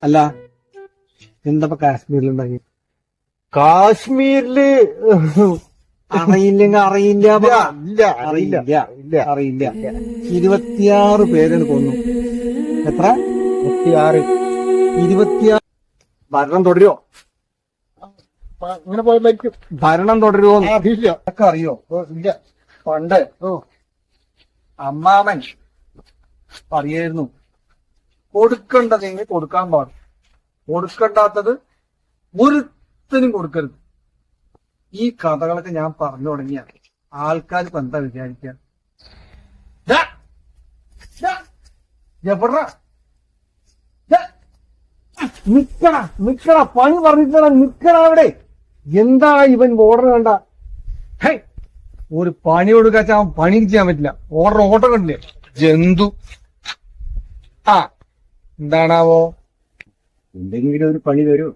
അല്ല എന്താ കാശ്മീരിലുണ്ടായി? കാശ്മീരില് അറിയില്ലെങ്കിൽ അറിയില്ല ഇല്ല അറിയില്ല 26 പേരാണ് കൊന്നു. എത്ര? 26 ഭരണം തുടരുമോ? അങ്ങനെ പോയതായിരിക്കും. ഭരണം തുടരുമോ അറിയില്ല. ഒക്കെ അറിയോ? ഇല്ല. പണ്ട് അമ്മാമൻ പറയായിരുന്നു, കൊടുക്കേണ്ടതെങ്കിൽ കൊടുക്കാൻ പാടും, കൊടുക്കണ്ടാത്തത് ഒരുത്തനും കൊടുക്കരുത്. ഈ കഥകളൊക്കെ ഞാൻ പറഞ്ഞു തുടങ്ങിയ ആൾക്കാർ ഇപ്പൊ എന്താ വിചാരിക്കുക? എവിടാ നിക്കണ പണി പറഞ്ഞിട്ടാ നിക്കണ അവിടെ. എന്താ ഇവൻ ഓർഡർ കണ്ട? ഒരു പണി കൊടുക്കാച്ച അവൻ പണി ചെയ്യാൻ പറ്റില്ല. ഓട്ടം കണ്ടില്ലേ? ജന്തു. എന്താണാവോ? എന്തെങ്കിലും ഒരു പണി തരൂ.